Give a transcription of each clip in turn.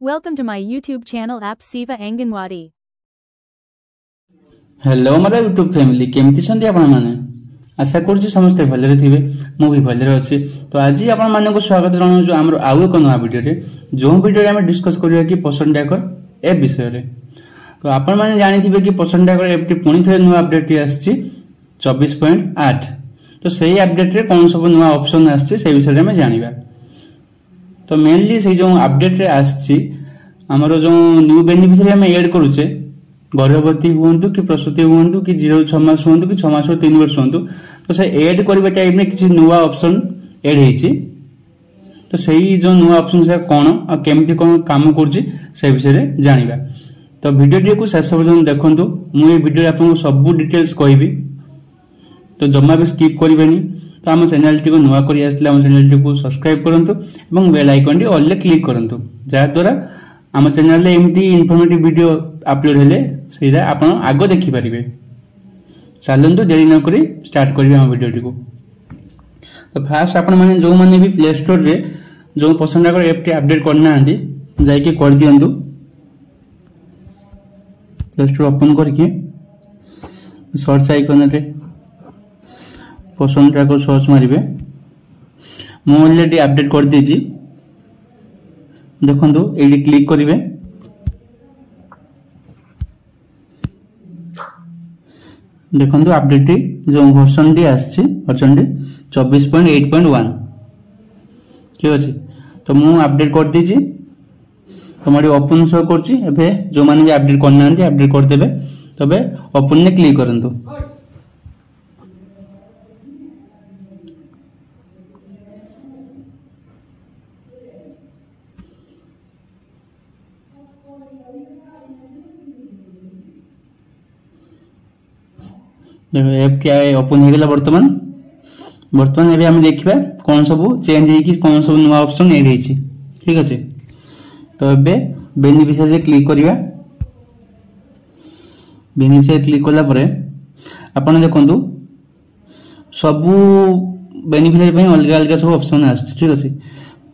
Welcome to my YouTube channel App Siva Anganwadi. Hello मोर YouTube family केमती छंती आपण माने आशा करछु समस्त भलरे थिबे मु भी भलरे अछि। तो आज आपण माने को स्वागत जणाउ हमर आउ एक नवा वीडियो रे जो वीडियो रे हम डिस्कस करिया कि पसंद डाकर ऐप विषय रे। तो आपण माने जानि थिबे कि पसंद डाकर ऐप टी पुनी थे नवा अपडेट आछि 24.8। तो सही अपडेट रे कोन सब नवा ऑप्शन आछि से विषय रे हम जानिबा। तो मेनली से जो अपडेट रे आछि हमर जो न्यू बेनिफिशियरी हम ऐड करूचे गर्भवती हूँ कि प्रसूति हूँ कि 0-6 मास हूँ कि 6 मास 3 वर्ष हूँ तो से ऐड करबे टाइम में किसी नुआ ऑप्शन ऐड हेछि। तो सही जो नुआ ऑप्शन से कौन और केमती कौन काम करछि से विषय रे जानिबा। तो वीडियो को शेष पर्यंत देखंतु मु ए वीडियो आपन सब डिटेल्स कहबी तो जम्मा भी स्किप करिवेनी। तो हम चैनल टी को नुआ करी आसले हम चैनल टी को सब्सक्राइब करंतु एवं बेल आइकन टी ऑल ले क्लिक करंतु जा द्वारा हम चैनल रे एमती इन्फॉर्मेटिव वीडियो अपलोड हेले सीधा आपण आगो देखि परिबे। चलंतु देरी न करी स्टार्ट करिवे हम वीडियो को। तो फास्ट आपण माने जो माने भी प्ले स्टोर रे जो पसंद आगर ऐप टी अपडेट करना आंदी जाई के कर दियंतु। प्ले स्टोर ओपन करके सर्च आइकन रे पसंद आगर सर्च मारिबे। मु ऑलरेडी अपडेट कर देछि देखंतु एडी क्लिक करिवे। देखंतु अपडेट जो वर्जन डी आछि वर्जन डी 24.8.1 ठीक अछि। तो मु अपडेट कर देछि तमडी ओपन शो करछि। एबे जो माने भी अपडेट करना अपडेट कर देबे तबे ओपन ने क्लिक करंतु। देखो ऐप क्या है ओपन हो गला। वर्तमान एबे हम देखिबा कोन सब चेंज हे कि कोन सब नुवा ऑप्शन ऐड हेछि ठीक अछि। तो एबे बेनिफिशियरी रे क्लिक करिवा। बेनिफिशियरी क्लिक करला परे आपण देखंतु सब बेनिफिशियरी पई अलग अलग सब ऑप्शन आछि ठीक अछि।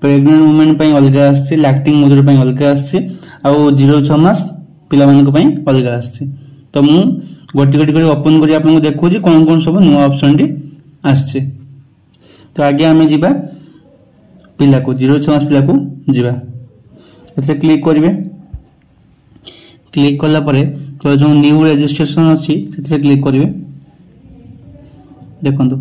प्रेग्नेंट वुमेन पई अलग आछि, लैक्टिंग मदर पई अलग आछि आ 0-6 मास पिला मानक पई अलग आछि। तो मु गोटी गोटी कर ओपन करी आपन को देखु जी कोन कोन सब नुवा ऑप्शन डी आछे। तो आगे हमें जीवा पिला को 0-6 मास पिला को जीवा एथे क्लिक करिवे। क्लिक करला परे तो जो न्यू रजिस्ट्रेशन अछि सेथे क्लिक करिवे। देखंतु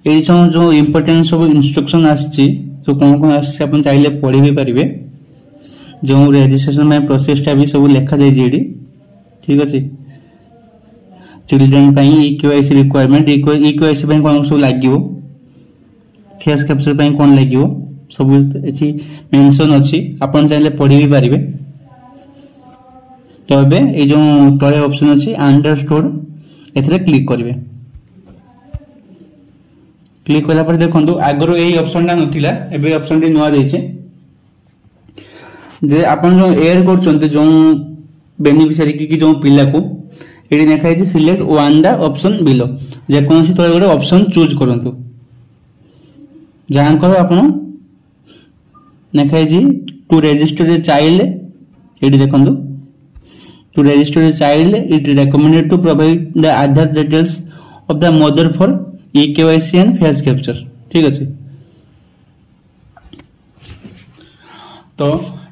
एई जो इंपोर्टेंट सब इंस्ट्रक्शन आछि तो कोन कोन आछि अपन चाहिले पढि भी परिवे। जो रजिस्ट्रेशन में प्रोसेस टा भी सब लिखा जाय जेडी ठीक अछि। चिल्ड्रन पई ईकेवाईसी रिक्वायरमेंट ईकेवाईसी पई कोन सब लागिवो, फेस कैप्चर पई कोन लागिवो सब एथि मेंशन अछि आपण चाहिले पढि भी परिवे। तो एबे ए जो तळे ऑप्शन अछि अंडरस्टूड एथरे क्लिक करिवे। क्लिक कला पर देखंतु आगरो एई ऑप्शन ता नथिला एबे ऑप्शन टी नुवा दैछे जे आपण जो ऐड करचंते जो बेनिफिशियरी की जो पिला को एडी देखाइ जे select one the option below जे कोनसी तळे गोटे ऑप्शन चूज करंतु। जहां करो आपण देखाइ जे टू रजिस्टर ए चाइल्ड एडी देखंतु to register a child it recommended to provide the Aadhaar details of the mother for eKYC and face capture ठीक अछि। तो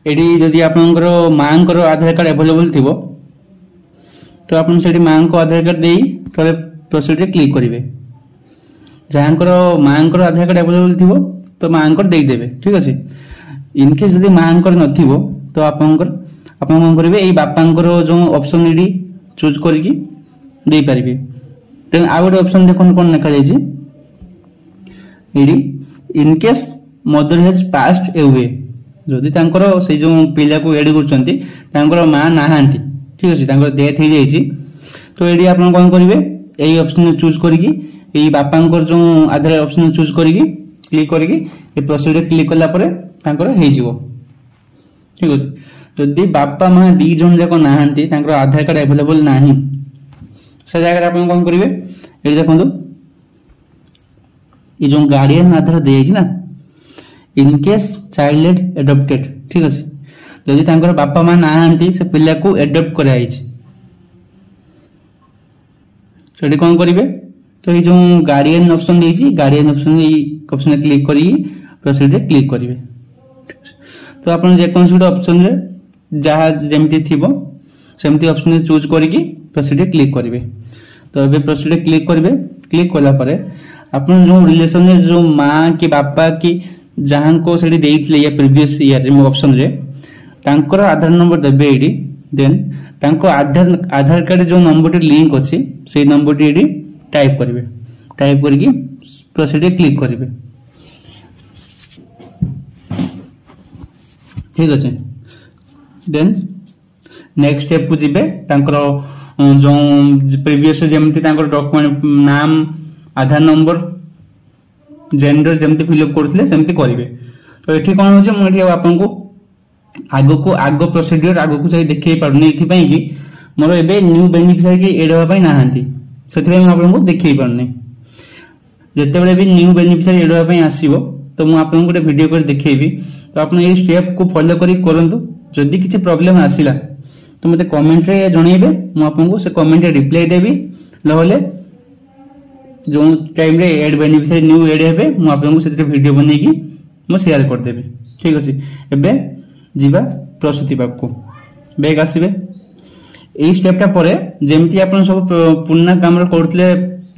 एडी जदी आपनकर मांकर आधार कार्ड अवेलेबल थिबो तो आपन सेठी मां को आधार कार्ड देई तले प्रोसीड रे क्लिक करिवे। जहांकर मां को आधार कार्ड अवेलेबल थिबो तो मां को देई देबे ठीक अछि। इन केस जदी मां को नथिबो तो आपन कोन करिवे एई बापांकर जो ऑप्शन एडी चूज करके देई परिबे। तेन आ गोटे ऑप्शन देखन कोन लिखा जाय छी add in case mother has passed away जदी तांकर से जो पिला को एड करचंती तांकर मां नाहांती ठीक अछि तांकर डेथ हे जाय छी। तो एडी आपन कोन करिवे एई ऑप्शन चूज करके एई बापांकर जो आधार ऑप्शन चूज करके क्लिक करके ए प्रोसीड रे क्लिक करला परे तांकर हे जीवो ठीक अछि। जदी बापा मां दी जन जाको नाहांती तांकर आधार कार्ड अवेलेबल नाही से जगह आपन कोन करिवे एडी देखंतु ए जो गार्डियन आधार देय छी ना इन केस चाइल्ड एडॉप्टेड ठीक अछि। जदि तांकर बापा माँ नाहांती से पिला को एडप्ट कराई सेठी कौन करेंगे तो ये जो गार्डियन ऑप्शन देती गार्डियन ऑप्शन क्लिक करी प्रोसीड क्लिक करेंगे। तो आप जेकोसी गोटे ऑप्शन रे जहाँ जमी थी सेमती ऑप्शन चूज करके प्रोसीड क्लिक करेंगे। तो ये प्रोसीड क्लिक करेंगे। क्लिक कलापर आप जो रिलेशन में जो माँ कि बापा कि जहाँ को या प्रीवियस ईयर ऑप्शन रे तांकर आधार नंबर देवे ये देन तांको आधार कार्ड जो नंबर लिंक अच्छी से नंबर ये टाइप करेंगे। टाइप करके प्रोसीड क्लिक करेंगे। ठीक अच्छे देन नेक्स्ट स्टेप को जीवे तांकर जो प्रीवियस जमती डॉक्यूमेंट नाम आधार नंबर जेंडर जमती फिलअप करते सेमती करेंगे। तो ये कौन हो मुझे आपको आग प्रोसीड्यूर आग को जाई देखै पारनी एथि कि मोर एबे न्यू बेनिफिशियरी के एड होबा नाहांती से आपको देखै पारनी। जिते भी न्यू बेनिफिशियरी एड होबा आसीबो तो मु आपको गोटे वीडियो कर देखैबी। तो आप ये स्टेप को फॉलो करी करंतु। जदि किसी प्रॉब्लम आसिला तो मते कमेंट रे जणैबे मु आपको से कमेंट रे रिप्लाई देबी लहले जो टाइम रे एड बेनिफिशियरी न्यू एड हेबे मु आपको से वीडियो बनेकी मु शेयर कर देबी। ठीक अछि एबे जीवा प्रसूति पाक को बैग आसीबे। एई स्टेपटा परे जेमती आपन सब पुन्ना काम रे करथले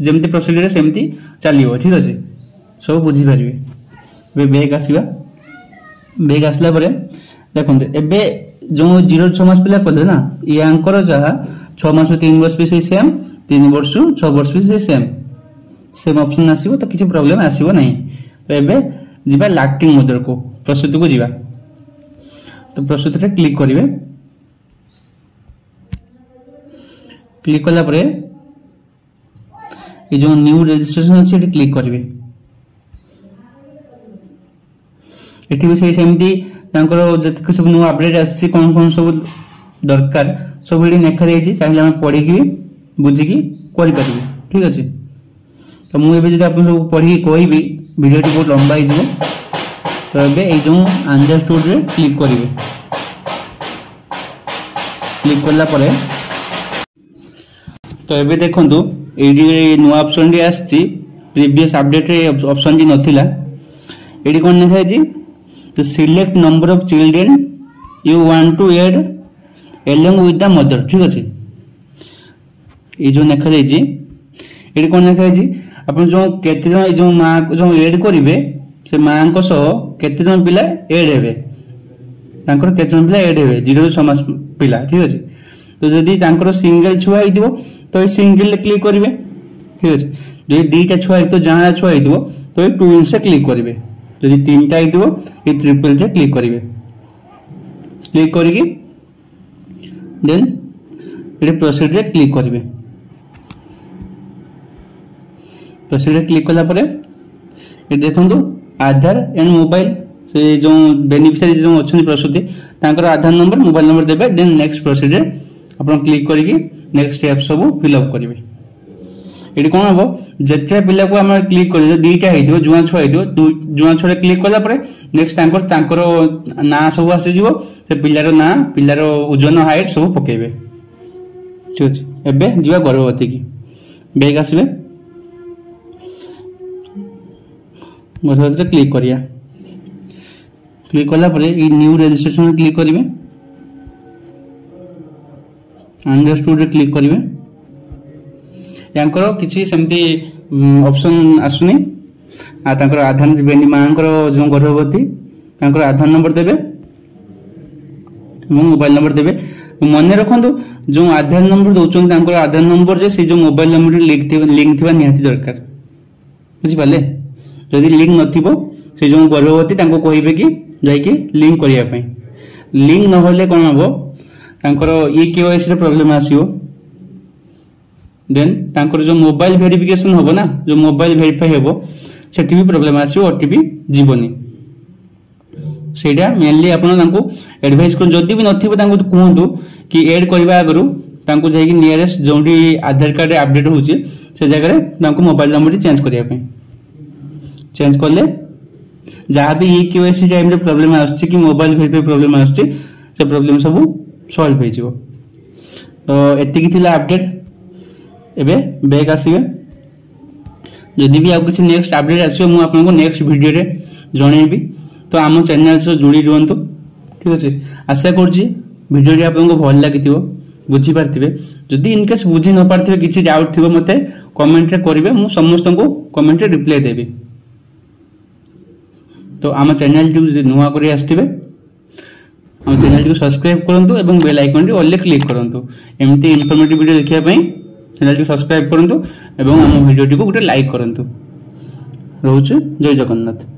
जेमती प्रोसीजर सेमती चलियो। ठीक अछि सब बुझी परिबे। एबे बैग आसीबा। बैग आसला परे देखंते एबे जो 0 6 मास पिला कले ना यांकर जहा 6 मास 3 वर्ष भी सेम 3 वर्ष 6 वर्ष भी सेम ऑप्शन आसीबो तो किसी प्रॉब्लम आसीबो नहीं। तो एबे जीवा लैक्टिंग मदर को प्रसूति को जीवा। तो प्रसूति रे क्लिक करिवे। क्लिक कला परे ये जो न्यू रजिस्ट्रेशन अछि एटी क्लिक करिवे। एटी भी सेमती तांकर जतक सब न्यू अपडेट आछि कोन कोन सब दरकार सब एटी नेखा देछि चाहे हम पढी की बुझी की करि परिबे। ठीक अछि तो मु एबे जदि आपन सब पढी कहबी वीडियो टी बहुत लंबा हो जिवो। तो एबे ए जो अंडरस्टूड रे क्लिक करिवे। क्लिक करला परे तो एबे देखंतु एडी न्यू ऑप्शन रे आछि प्रीवियस अपडेट रे ऑप्शन जी नथिला एडी कोन लिखा है तो select number of children you want to add along with the mother। ठीक अछि ये जो लिखा जाय जी एडी कोन लिखा है अपन जो केते जन जो मां जो ऐड करिवे से मां को सो केते जन पिला ऐड हेबे तांकर केते जन पिला ऐड हेबे 0 6 मास पिला। ठीक अछि तो जदि तांकर सिंगल छुआ हिदिबो तो ये सिंगल ले क्लिक करिवे। ठीक अछि जो दुईटा छुआ हितो जहां छुआ हिदिबो तो ये ट्विन से क्लिक करिवे। जदि तीनटा हिदिबो ये ट्रिपल से क्लिक करिवे। क्लिक करिकि देन ये प्रोसीड रे क्लिक करिवे। प्रोसीड रे क्लिक कला परे ये देखंतु आधार एंड मोबाइल से जो बेनिफिशियरी जो अछि प्रसूति तांकर आधार नंबर मोबाइल नंबर देबे देन नेक्स्ट प्रोसीड रे अपन क्लिक करिकि नेक्स्ट स्टेप सब फिल अप करिवे। एडी कोन हबो जेते पिला को हम क्लिक करियो दुईटा हेदियो जुआ छुआ हेदियो जुआ छुआ क्लिक कला परे नेक्स्ट तांकर ना सब आसी जिवो से पिलार ना पिलार ओजन हाइट सब पकेबे। ठीक अछि एबे जिवा गर्भवती की बैग आसीबे। गर्भवती रे क्लिक करिया। क्लिक कला परे ई न्यू रजिस्ट्रेशन क्लिक करिवे। अंडरस्टूड रे क्लिक करिवे। यांकर किछि सेमती ऑप्शन आसुनी आ तांकर आधार बेनी मांकर जो गर्भवती तांकर आधार नंबर देबे मोबाइल नंबर देबे। मन रखंतु जो आधार नंबर दोचन तांकर आधार नंबर जे से जो मोबाइल नंबर लिंक थिबा निहाती दरकार। बुझि पाले जदि लिंक नथिबो से जो गर्भवती तांको कहिबे कि जाई कि लिंक करिया पई। लिंक न होले कोन हबो तांकर ई केवाईसी रे प्रॉब्लम आसीओ। देन तांकर जो मोबाइल वेरिफिकेशन होबो ना जो मोबाइल वेरीफाई होबो सेठी भी प्रॉब्लम आसीओ ओटीपी जीवनी। सेटा मेनली आपण तांको एडवाइस को जदी भी नथिबो तांको कहंतु कि ऐड करबा आगरु तांको जाई कि नियरेस्ट जोंडी आधार कार्ड अपडेट होची से जगह रे तांको मोबाइल नंबर चेंज करिया पे। चेंज करले जहाँ भी ई केवाईसी टाइम रे प्रॉब्लम आछी कि मोबाइल वेरीफाई प्रॉब्लम आछी से प्रॉब्लम सब सॉल्व हो जिवो। तो एतिकी थिला अपडेट। एबे बैक आसीबे जदि भी आपको नेक्स्ट अपडेट आसो मु आपको नेक्स्ट वीडियो रे जणेबी। तो आम चैनल से जोड़ी रुहतु ठीक अच्छे। आशा करुँची वीडियो आपको भल लगी बुझी पार्थिबे। जदि इनकेस बुझी न पार्थिबे किछि डाउट थिबो मते कमेंट रे करिवे मु समस्त को कमेंट रे रिप्लाई देबी। तो आम चैनल टी जदि नुआ करी आस्थिबे आम चैनल टी सब्सक्राइब करंतु एवं बेल आइकन टी ऑल रे क्लिक करंतु। एमती इन्फॉर्मेटिव वीडियो देखिया पई चैनल टी सब्सक्राइब करंतु एवं आम वीडियो टी को गोटे लाइक करंतु। रहउछु जय जगन्नाथ।